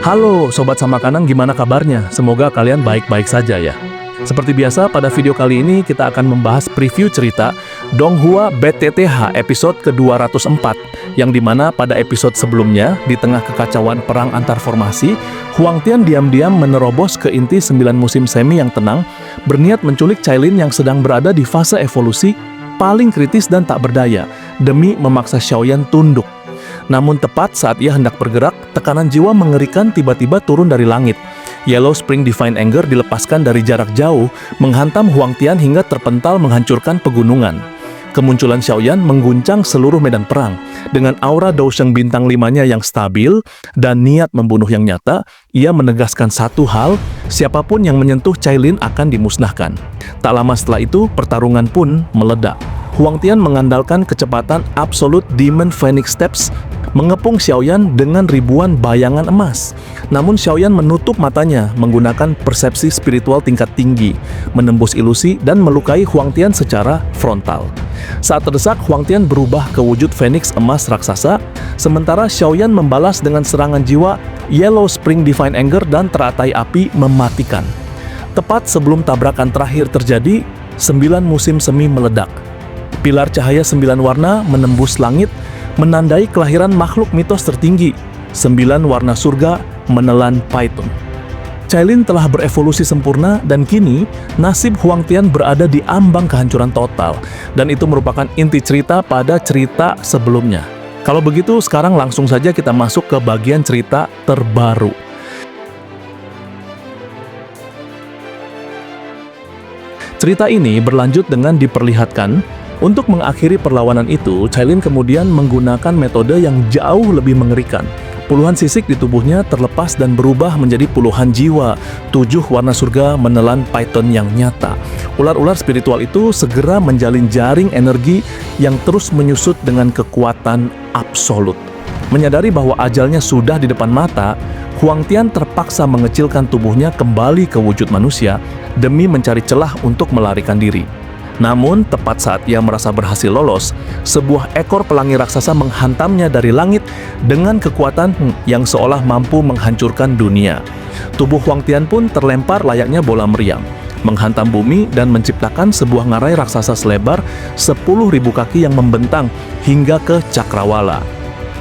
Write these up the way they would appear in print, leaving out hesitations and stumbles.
Halo Sobat Samakanang, gimana kabarnya? Semoga kalian baik-baik saja ya. Seperti biasa, pada video kali ini kita akan membahas preview cerita Donghua BTTH episode ke-204, yang dimana pada episode sebelumnya, di tengah kekacauan perang antar formasi, Huang Tian diam-diam menerobos ke inti 9 musim semi yang tenang, berniat menculik Cailin yang sedang berada di fase evolusi paling kritis dan tak berdaya, demi memaksa Xiaoyan tunduk. Namun tepat saat ia hendak bergerak, tekanan jiwa mengerikan tiba-tiba turun dari langit. Yellow Spring Divine Anger dilepaskan dari jarak jauh, menghantam Huang Tian hingga terpental menghancurkan pegunungan. Kemunculan Xiaoyan mengguncang seluruh medan perang. Dengan aura Dousheng bintang 5-nya yang stabil dan niat membunuh yang nyata, ia menegaskan satu hal, siapapun yang menyentuh Cailin akan dimusnahkan. Tak lama setelah itu, pertarungan pun meledak. Huang Tian mengandalkan kecepatan Absolute Demon Phoenix Steps, mengepung Xiaoyan dengan ribuan bayangan emas. Namun Xiaoyan menutup matanya menggunakan persepsi spiritual tingkat tinggi, menembus ilusi dan melukai Huang Tian secara frontal. Saat terdesak, Huang Tian berubah ke wujud Phoenix emas raksasa, sementara Xiaoyan membalas dengan serangan jiwa Yellow Spring Divine Anger dan teratai api mematikan. Tepat sebelum tabrakan terakhir terjadi, 9 musim semi meledak. Pilar cahaya 9 warna menembus langit, menandai kelahiran makhluk mitos tertinggi. 9 warna surga menelan Python. Cailin telah berevolusi sempurna dan kini nasib Huang Tian berada di ambang kehancuran total. Dan itu merupakan inti cerita pada cerita sebelumnya. Kalau begitu sekarang langsung saja kita masuk ke bagian cerita terbaru. Cerita ini berlanjut dengan diperlihatkan untuk mengakhiri perlawanan itu, Cailin kemudian menggunakan metode yang jauh lebih mengerikan. Puluhan sisik di tubuhnya terlepas dan berubah menjadi puluhan jiwa. 7 warna surga menelan Python yang nyata. Ular-ular spiritual itu segera menjalin jaring energi yang terus menyusut dengan kekuatan absolut. Menyadari bahwa ajalnya sudah di depan mata, Huang Tian terpaksa mengecilkan tubuhnya kembali ke wujud manusia demi mencari celah untuk melarikan diri. Namun, tepat saat ia merasa berhasil lolos, sebuah ekor pelangi raksasa menghantamnya dari langit dengan kekuatan yang seolah mampu menghancurkan dunia. Tubuh Huang Tian pun terlempar layaknya bola meriam, menghantam bumi dan menciptakan sebuah ngarai raksasa selebar 10.000 kaki yang membentang hingga ke cakrawala.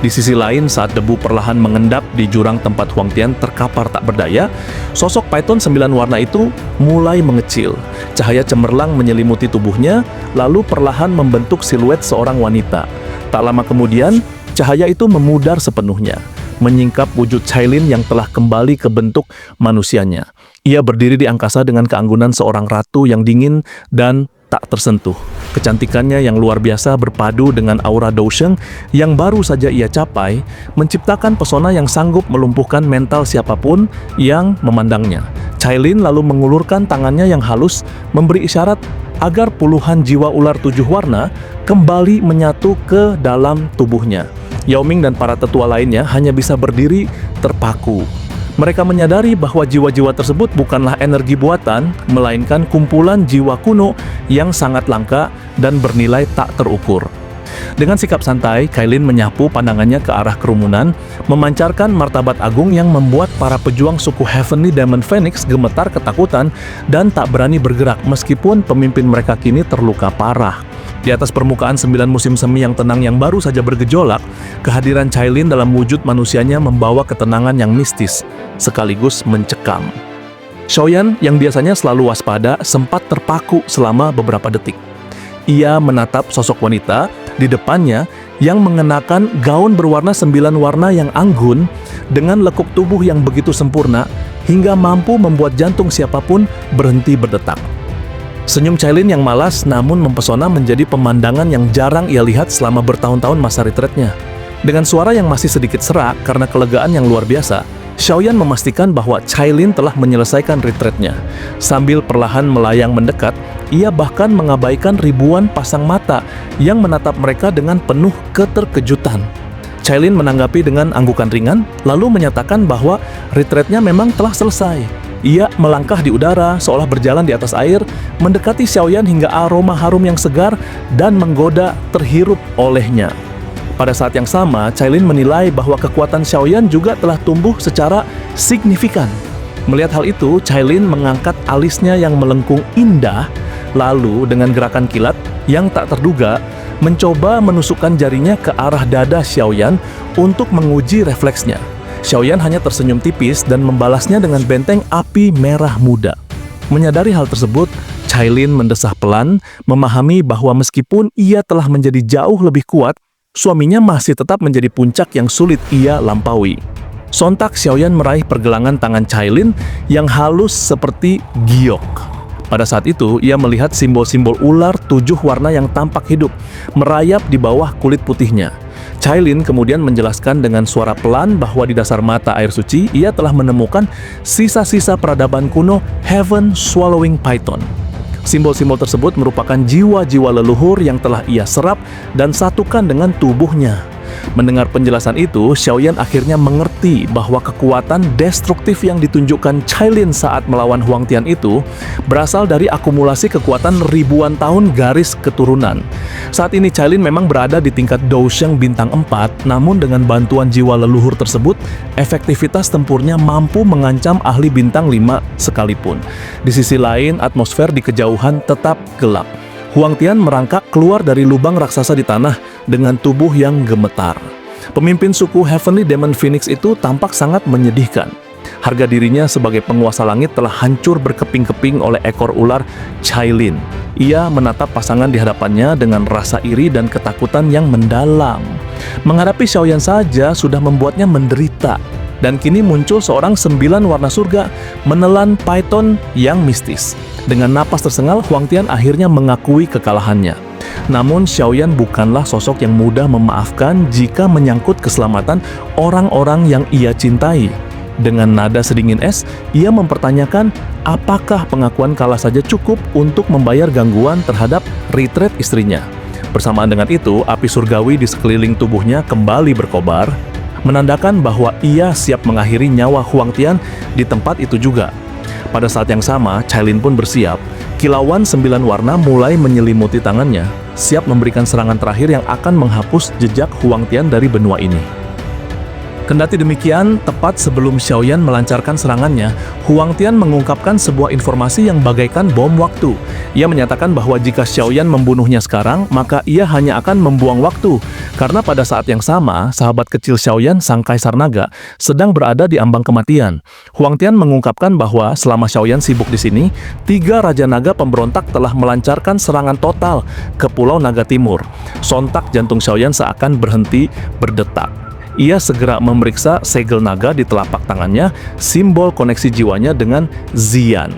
Di sisi lain, saat debu perlahan mengendap di jurang tempat Huang Tian terkapar tak berdaya, sosok Python 9 warna itu mulai mengecil. Cahaya cemerlang menyelimuti tubuhnya, lalu perlahan membentuk siluet seorang wanita. Tak lama kemudian, cahaya itu memudar sepenuhnya, menyingkap wujud Cailin yang telah kembali ke bentuk manusianya. Ia berdiri di angkasa dengan keanggunan seorang ratu yang dingin dan tak tersentuh. Kecantikannya yang luar biasa berpadu dengan aura Dousheng yang baru saja ia capai, menciptakan pesona yang sanggup melumpuhkan mental siapapun yang memandangnya. Cailin lalu mengulurkan tangannya yang halus, memberi isyarat agar puluhan jiwa ular 7 warna kembali menyatu ke dalam tubuhnya. Yao Ming dan para tetua lainnya hanya bisa berdiri terpaku. Mereka menyadari bahwa jiwa-jiwa tersebut bukanlah energi buatan, melainkan kumpulan jiwa kuno yang sangat langka dan bernilai tak terukur. Dengan sikap santai, Cailin menyapu pandangannya ke arah kerumunan, memancarkan martabat agung yang membuat para pejuang suku Heavenly Demon Phoenix gemetar ketakutan dan tak berani bergerak meskipun pemimpin mereka kini terluka parah. Di atas permukaan 9 musim semi yang tenang yang baru saja bergejolak, kehadiran Cailin dalam wujud manusianya membawa ketenangan yang mistis, sekaligus mencekam. Xiaoyan yang biasanya selalu waspada sempat terpaku selama beberapa detik. Ia menatap sosok wanita di depannya yang mengenakan gaun berwarna 9 warna yang anggun dengan lekuk tubuh yang begitu sempurna hingga mampu membuat jantung siapapun berhenti berdetak. Senyum Cailin yang malas namun mempesona menjadi pemandangan yang jarang ia lihat selama bertahun-tahun masa retretnya. Dengan suara yang masih sedikit serak karena kelegaan yang luar biasa, Xiaoyan memastikan bahwa Cailin telah menyelesaikan retretnya. Sambil perlahan melayang mendekat, ia bahkan mengabaikan ribuan pasang mata yang menatap mereka dengan penuh keterkejutan. Cailin menanggapi dengan anggukan ringan, lalu menyatakan bahwa retretnya memang telah selesai. Ia melangkah di udara, seolah berjalan di atas air, mendekati Xiaoyan hingga aroma harum yang segar dan menggoda terhirup olehnya. Pada saat yang sama, Cailin menilai bahwa kekuatan Xiaoyan juga telah tumbuh secara signifikan. Melihat hal itu, Cailin mengangkat alisnya yang melengkung indah, lalu dengan gerakan kilat yang tak terduga, mencoba menusukkan jarinya ke arah dada Xiaoyan untuk menguji refleksnya. Xiaoyan hanya tersenyum tipis dan membalasnya dengan benteng api merah muda. Menyadari hal tersebut, Cailin mendesah pelan, memahami bahwa meskipun ia telah menjadi jauh lebih kuat, suaminya masih tetap menjadi puncak yang sulit ia lampaui. Sontak Xiaoyan meraih pergelangan tangan Cailin yang halus seperti giok. Pada saat itu, ia melihat simbol-simbol ular 7 warna yang tampak hidup, merayap di bawah kulit putihnya. Cailin kemudian menjelaskan dengan suara pelan bahwa di dasar mata air suci, ia telah menemukan sisa-sisa peradaban kuno Heaven Swallowing Python. Simbol-simbol tersebut merupakan jiwa-jiwa leluhur yang telah ia serap dan satukan dengan tubuhnya. Mendengar penjelasan itu, Xiaoyan akhirnya mengerti bahwa kekuatan destruktif yang ditunjukkan Cailin saat melawan Huang Tian itu berasal dari akumulasi kekuatan ribuan tahun garis keturunan. Saat ini Cailin memang berada di tingkat Dousheng bintang 4, namun dengan bantuan jiwa leluhur tersebut, efektivitas tempurnya mampu mengancam ahli bintang 5 sekalipun. Di sisi lain, atmosfer di kejauhan tetap gelap. Huang Tian merangkak keluar dari lubang raksasa di tanah dengan tubuh yang gemetar. Pemimpin suku Heavenly Demon Phoenix itu tampak sangat menyedihkan. Harga dirinya sebagai penguasa langit telah hancur berkeping-keping oleh ekor ular Cailin. Ia menatap pasangan di hadapannya dengan rasa iri dan ketakutan yang mendalam. Menghadapi Xiaoyan saja sudah membuatnya menderita. Dan kini muncul seorang 9 warna surga menelan python yang mistis. Dengan napas tersengal, Huang Tian akhirnya mengakui kekalahannya. Namun Xiaoyan bukanlah sosok yang mudah memaafkan jika menyangkut keselamatan orang-orang yang ia cintai. Dengan nada sedingin es, ia mempertanyakan apakah pengakuan kalah saja cukup untuk membayar gangguan terhadap retreat istrinya. Bersamaan dengan itu, api surgawi di sekeliling tubuhnya kembali berkobar, menandakan bahwa ia siap mengakhiri nyawa Huang Tian di tempat itu juga. Pada saat yang sama, Cailin pun bersiap. Kilauan 9 warna mulai menyelimuti tangannya, siap memberikan serangan terakhir yang akan menghapus jejak Huang Tian dari benua ini. Kendati demikian, tepat sebelum Xiaoyan melancarkan serangannya, Huang Tian mengungkapkan sebuah informasi yang bagaikan bom waktu. Ia menyatakan bahwa jika Xiaoyan membunuhnya sekarang, maka ia hanya akan membuang waktu. Karena pada saat yang sama, sahabat kecil Xiaoyan, Sang Kaisar Naga, sedang berada di ambang kematian. Huang Tian mengungkapkan bahwa selama Xiaoyan sibuk di sini, 3 Raja Naga pemberontak telah melancarkan serangan total ke Pulau Naga Timur. Sontak jantung Xiaoyan seakan berhenti berdetak. Ia segera memeriksa segel naga di telapak tangannya, simbol koneksi jiwanya dengan Xian.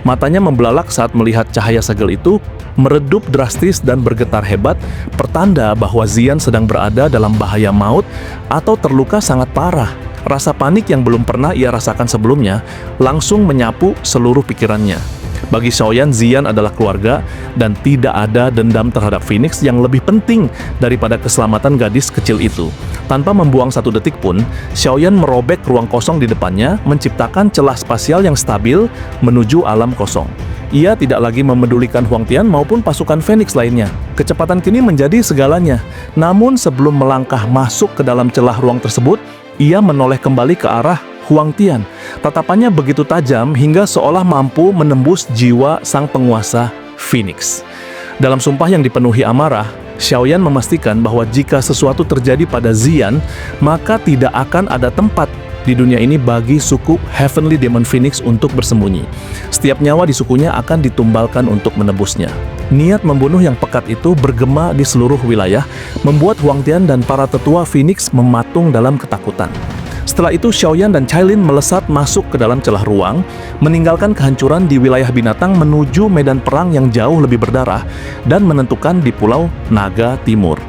Matanya membelalak saat melihat cahaya segel itu, meredup drastis dan bergetar hebat, pertanda bahwa Xian sedang berada dalam bahaya maut atau terluka sangat parah. Rasa panik yang belum pernah ia rasakan sebelumnya langsung menyapu seluruh pikirannya. Bagi Xiaoyan, Xian adalah keluarga dan tidak ada dendam terhadap Phoenix yang lebih penting daripada keselamatan gadis kecil itu. Tanpa membuang satu detik pun, Xiaoyan merobek ruang kosong di depannya, menciptakan celah spasial yang stabil menuju alam kosong. Ia tidak lagi memedulikan Huang Tian maupun pasukan Phoenix lainnya. Kecepatan kini menjadi segalanya. Namun sebelum melangkah masuk ke dalam celah ruang tersebut, ia menoleh kembali ke arah Huang Tian. Tatapannya begitu tajam hingga seolah mampu menembus jiwa sang penguasa Phoenix. Dalam sumpah yang dipenuhi amarah, Xiaoyan memastikan bahwa jika sesuatu terjadi pada Xian, maka tidak akan ada tempat di dunia ini bagi suku Heavenly Demon Phoenix untuk bersembunyi. Setiap nyawa di sukunya akan ditumbalkan untuk menebusnya. Niat membunuh yang pekat itu bergema di seluruh wilayah, membuat Huang Tian dan para tetua Phoenix mematung dalam ketakutan. Setelah itu, Xiaoyan dan Cailin melesat masuk ke dalam celah ruang, meninggalkan kehancuran di wilayah binatang menuju medan perang yang jauh lebih berdarah dan menentukan di Pulau Naga Timur.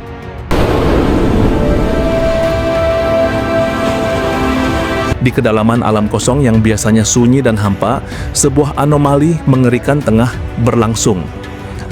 Di kedalaman alam kosong yang biasanya sunyi dan hampa, sebuah anomali mengerikan tengah berlangsung.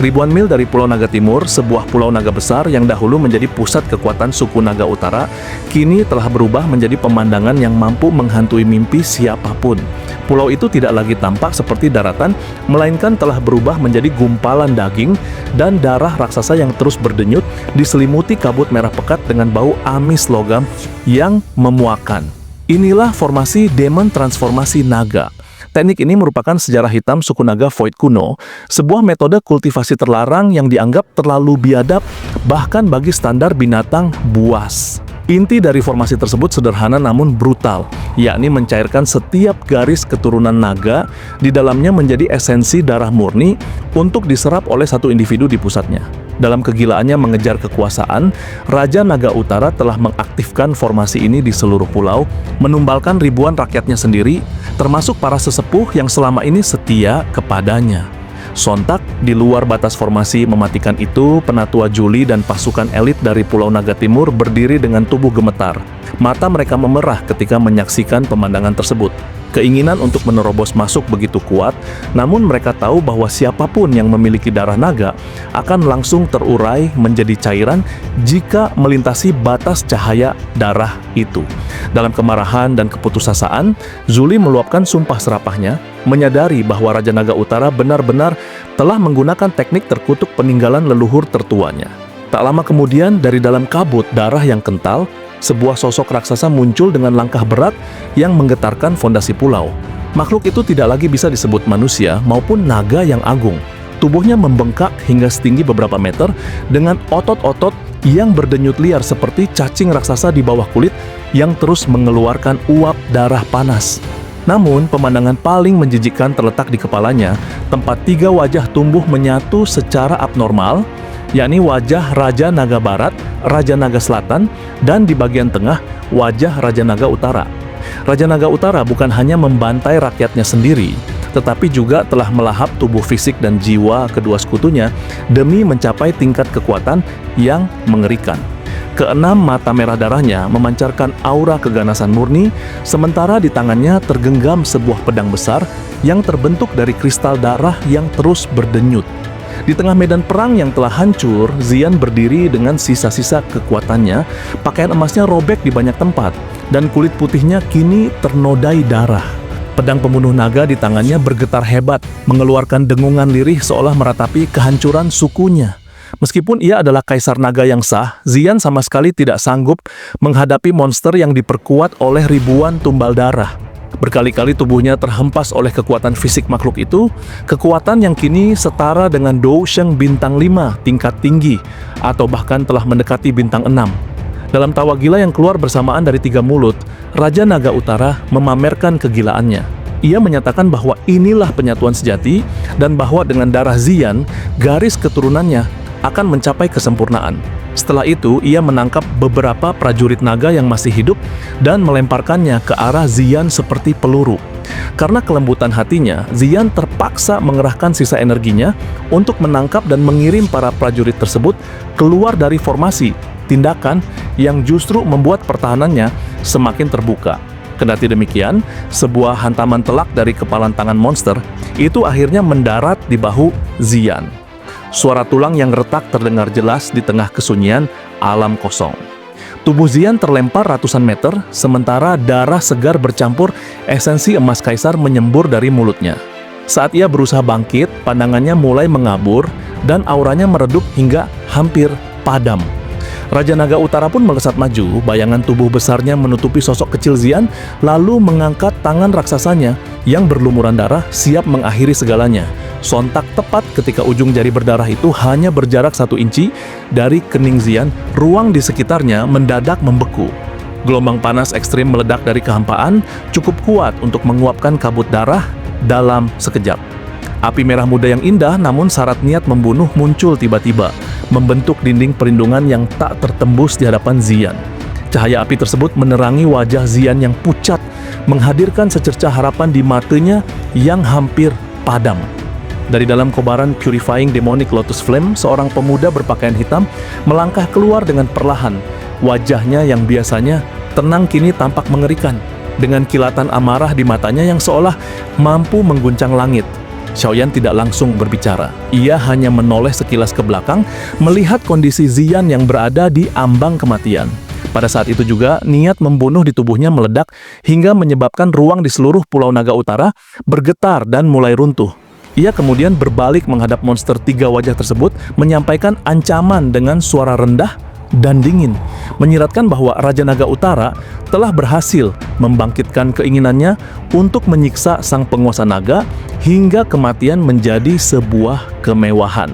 Ribuan mil dari Pulau Naga Timur, sebuah pulau naga besar yang dahulu menjadi pusat kekuatan suku Naga Utara, kini telah berubah menjadi pemandangan yang mampu menghantui mimpi siapapun. Pulau itu tidak lagi tampak seperti daratan, melainkan telah berubah menjadi gumpalan daging dan darah raksasa yang terus berdenyut, diselimuti kabut merah pekat dengan bau amis logam yang memuakkan. Inilah formasi Demon Transformasi Naga. Teknik ini merupakan sejarah hitam suku Naga Void kuno, sebuah metode kultivasi terlarang yang dianggap terlalu biadab bahkan bagi standar binatang buas. Inti dari formasi tersebut sederhana namun brutal, yakni mencairkan setiap garis keturunan naga di dalamnya menjadi esensi darah murni untuk diserap oleh satu individu di pusatnya. Dalam kegilaannya mengejar kekuasaan, Raja Naga Utara telah mengaktifkan formasi ini di seluruh pulau, menumbalkan ribuan rakyatnya sendiri, termasuk para sesepuh yang selama ini setia kepadanya. Sontak, di luar batas formasi mematikan itu, Penatua Juli dan pasukan elit dari Pulau Naga Timur berdiri dengan tubuh gemetar. Mata mereka memerah ketika menyaksikan pemandangan tersebut. Keinginan untuk menerobos masuk begitu kuat, namun mereka tahu bahwa siapapun yang memiliki darah naga akan langsung terurai menjadi cairan jika melintasi batas cahaya darah itu. Dalam kemarahan dan keputusasaan, Zuli meluapkan sumpah serapahnya, menyadari bahwa Raja Naga Utara benar-benar telah menggunakan teknik terkutuk peninggalan leluhur tertuanya. Tak lama kemudian, dari dalam kabut darah yang kental, sebuah sosok raksasa muncul dengan langkah berat yang menggetarkan fondasi pulau. Makhluk itu tidak lagi bisa disebut manusia maupun naga yang agung. Tubuhnya membengkak hingga setinggi beberapa meter dengan otot-otot yang berdenyut liar seperti cacing raksasa di bawah kulit yang terus mengeluarkan uap darah panas. Namun, pemandangan paling menjijikkan terletak di kepalanya, tempat 3 wajah tumbuh menyatu secara abnormal, yakni wajah Raja Naga Barat, Raja Naga Selatan, dan di bagian tengah wajah Raja Naga Utara. Raja Naga Utara bukan hanya membantai rakyatnya sendiri, tetapi juga telah melahap tubuh fisik dan jiwa kedua sekutunya demi mencapai tingkat kekuatan yang mengerikan. Keenam mata merah darahnya memancarkan aura keganasan murni, sementara di tangannya tergenggam sebuah pedang besar yang terbentuk dari kristal darah yang terus berdenyut. Di tengah medan perang yang telah hancur, Xian berdiri dengan sisa-sisa kekuatannya. Pakaian emasnya robek di banyak tempat, dan kulit putihnya kini ternodai darah. Pedang pembunuh naga di tangannya bergetar hebat, mengeluarkan dengungan lirih seolah meratapi kehancuran sukunya. Meskipun ia adalah kaisar naga yang sah, Xian sama sekali tidak sanggup menghadapi monster yang diperkuat oleh ribuan tumbal darah. Berkali-kali tubuhnya terhempas oleh kekuatan fisik makhluk itu, kekuatan yang kini setara dengan Dou Sheng bintang 5 tingkat tinggi, atau bahkan telah mendekati bintang 6. Dalam tawa gila yang keluar bersamaan dari 3 mulut, Raja Naga Utara memamerkan kegilaannya. Ia menyatakan bahwa inilah penyatuan sejati, dan bahwa dengan darah Xian, garis keturunannya akan mencapai kesempurnaan. Setelah itu, ia menangkap beberapa prajurit naga yang masih hidup dan melemparkannya ke arah Xian seperti peluru. Karena kelembutan hatinya, Xian terpaksa mengerahkan sisa energinya untuk menangkap dan mengirim para prajurit tersebut keluar dari formasi, tindakan yang justru membuat pertahanannya semakin terbuka. Kendati demikian, sebuah hantaman telak dari kepalan tangan monster itu akhirnya mendarat di bahu Xian. Suara tulang yang retak terdengar jelas di tengah kesunyian alam kosong. Tubuh Xian terlempar ratusan meter, sementara darah segar bercampur esensi emas kaisar menyembur dari mulutnya. Saat ia berusaha bangkit, pandangannya mulai mengabur dan auranya meredup hingga hampir padam. Raja Naga Utara pun melesat maju, bayangan tubuh besarnya menutupi sosok kecil Xian, lalu mengangkat tangan raksasanya yang berlumuran darah siap mengakhiri segalanya. Sontak tepat ketika ujung jari berdarah itu hanya berjarak 1 inci dari kening Xian, ruang di sekitarnya mendadak membeku. Gelombang panas ekstrim meledak dari kehampaan, cukup kuat untuk menguapkan kabut darah dalam sekejap. Api merah muda yang indah namun syarat niat membunuh muncul tiba-tiba, membentuk dinding perlindungan yang tak tertembus di hadapan Xian. Cahaya api tersebut menerangi wajah Xian yang pucat, menghadirkan secercah harapan di matanya yang hampir padam. Dari dalam kobaran Purifying Demonic Lotus Flame, seorang pemuda berpakaian hitam melangkah keluar dengan perlahan. Wajahnya yang biasanya tenang kini tampak mengerikan, dengan kilatan amarah di matanya yang seolah mampu mengguncang langit. Xiaoyan tidak langsung berbicara. Ia hanya menoleh sekilas ke belakang, melihat kondisi Ziyan yang berada di ambang kematian. Pada saat itu juga, niat membunuh di tubuhnya meledak hingga menyebabkan ruang di seluruh Pulau Naga Utara bergetar dan mulai runtuh. Ia kemudian berbalik menghadap monster 3 wajah tersebut, menyampaikan ancaman dengan suara rendah dan dingin, menyiratkan bahwa Raja Naga Utara telah berhasil membangkitkan keinginannya untuk menyiksa sang penguasa naga hingga kematian menjadi sebuah kemewahan.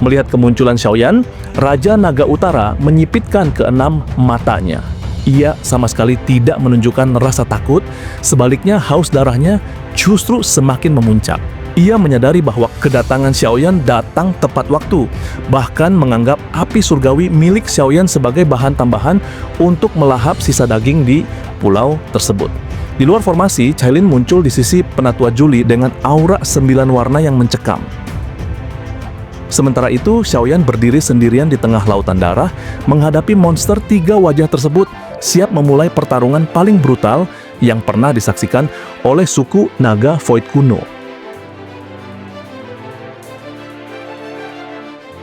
Melihat kemunculan Xiaoyan, Raja Naga Utara menyipitkan keenam matanya. Ia sama sekali tidak menunjukkan rasa takut, sebaliknya haus darahnya justru semakin memuncak. Ia menyadari bahwa kedatangan Xiaoyan datang tepat waktu, bahkan menganggap api surgawi milik Xiaoyan sebagai bahan tambahan untuk melahap sisa daging di pulau tersebut. Di luar formasi, Cailin muncul di sisi Penatua Juli dengan aura 9 warna yang mencekam. Sementara itu, Xiaoyan berdiri sendirian di tengah lautan darah, menghadapi monster 3 wajah tersebut, siap memulai pertarungan paling brutal yang pernah disaksikan oleh suku Naga Void kuno.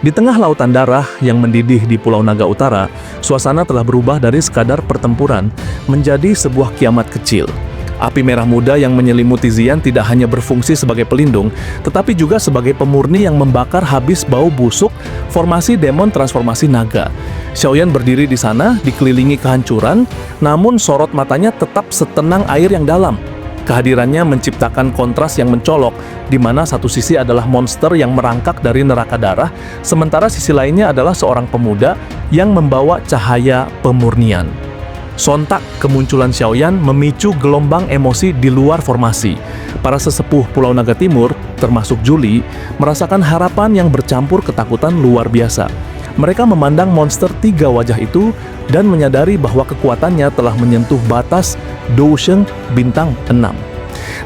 Di tengah lautan darah yang mendidih di Pulau Naga Utara, suasana telah berubah dari sekadar pertempuran menjadi sebuah kiamat kecil. Api merah muda yang menyelimuti Ziyan tidak hanya berfungsi sebagai pelindung, tetapi juga sebagai pemurni yang membakar habis bau busuk formasi demon transformasi naga. Xiaoyan berdiri di sana, dikelilingi kehancuran, namun sorot matanya tetap setenang air yang dalam. Kehadirannya menciptakan kontras yang mencolok, di mana satu sisi adalah monster yang merangkak dari neraka darah, sementara sisi lainnya adalah seorang pemuda yang membawa cahaya pemurnian. Sontak kemunculan Xiaoyan memicu gelombang emosi di luar formasi. Para sesepuh Pulau Naga Timur, termasuk Juli, merasakan harapan yang bercampur ketakutan luar biasa. Mereka memandang monster 3 wajah itu dan menyadari bahwa kekuatannya telah menyentuh batas Dousheng bintang 6.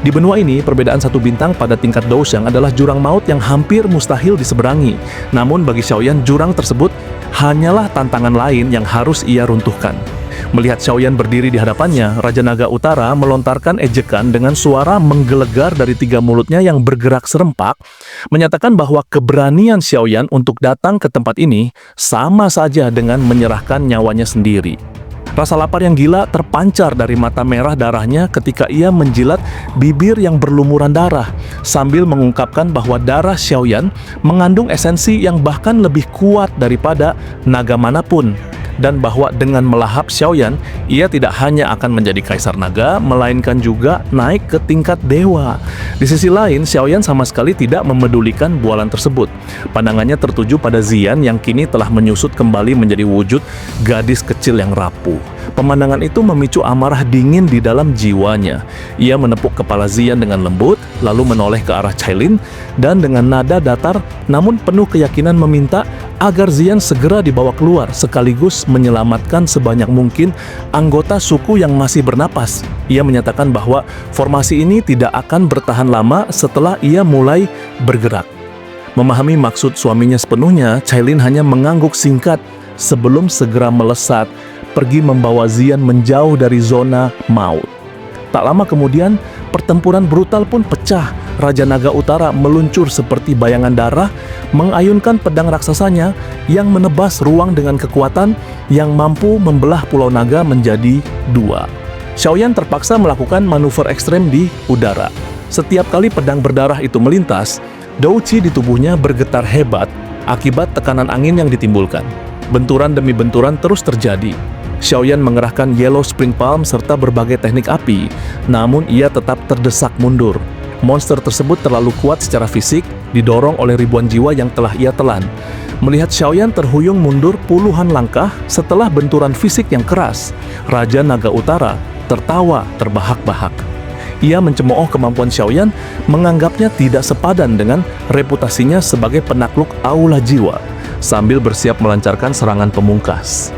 Di benua ini, perbedaan satu bintang pada tingkat Dousheng adalah jurang maut yang hampir mustahil diseberangi. Namun bagi Xiaoyan, jurang tersebut hanyalah tantangan lain yang harus ia runtuhkan. Melihat Xiaoyan berdiri di hadapannya, Raja Naga Utara melontarkan ejekan dengan suara menggelegar dari 3 mulutnya yang bergerak serempak, menyatakan bahwa keberanian Xiaoyan untuk datang ke tempat ini sama saja dengan menyerahkan nyawanya sendiri. Rasa lapar yang gila terpancar dari mata merah darahnya ketika ia menjilat bibir yang berlumuran darah, sambil mengungkapkan bahwa darah Xiaoyan mengandung esensi yang bahkan lebih kuat daripada naga manapun, dan bahwa dengan melahap Xiaoyan, ia tidak hanya akan menjadi kaisar naga, melainkan juga naik ke tingkat dewa. Di sisi lain, Xiaoyan sama sekali tidak memedulikan bualan tersebut. Pandangannya tertuju pada Ziyan yang kini telah menyusut kembali menjadi wujud gadis kecil yang rapuh. Pemandangan itu memicu amarah dingin di dalam jiwanya. Ia menepuk kepala Ziyan dengan lembut, lalu menoleh ke arah Cailin, dan dengan nada datar namun penuh keyakinan meminta agar Ziyan segera dibawa keluar, sekaligus menyelamatkan sebanyak mungkin anggota suku yang masih bernapas. Ia menyatakan bahwa formasi ini tidak akan bertahan lama setelah ia mulai bergerak. Memahami maksud suaminya sepenuhnya, Cailin hanya mengangguk singkat sebelum segera melesat, pergi membawa Ziyan menjauh dari zona maut. Tak lama kemudian, pertempuran brutal pun pecah. Raja Naga Utara meluncur seperti bayangan darah, mengayunkan pedang raksasanya yang menebas ruang dengan kekuatan yang mampu membelah Pulau Naga menjadi 2. Xiaoyan terpaksa melakukan manuver ekstrem di udara. Setiap kali pedang berdarah itu melintas, Douqi di tubuhnya bergetar hebat akibat tekanan angin yang ditimbulkan. Benturan demi benturan terus terjadi. Xiaoyan mengerahkan Yellow Spring Palm serta berbagai teknik api, namun ia tetap terdesak mundur. Monster tersebut terlalu kuat secara fisik, didorong oleh ribuan jiwa yang telah ia telan. Melihat Xiaoyan terhuyung mundur puluhan langkah setelah benturan fisik yang keras, Raja Naga Utara tertawa terbahak-bahak. Ia mencemooh kemampuan Xiaoyan, menganggapnya tidak sepadan dengan reputasinya sebagai penakluk aula jiwa, sambil bersiap melancarkan serangan pemungkas.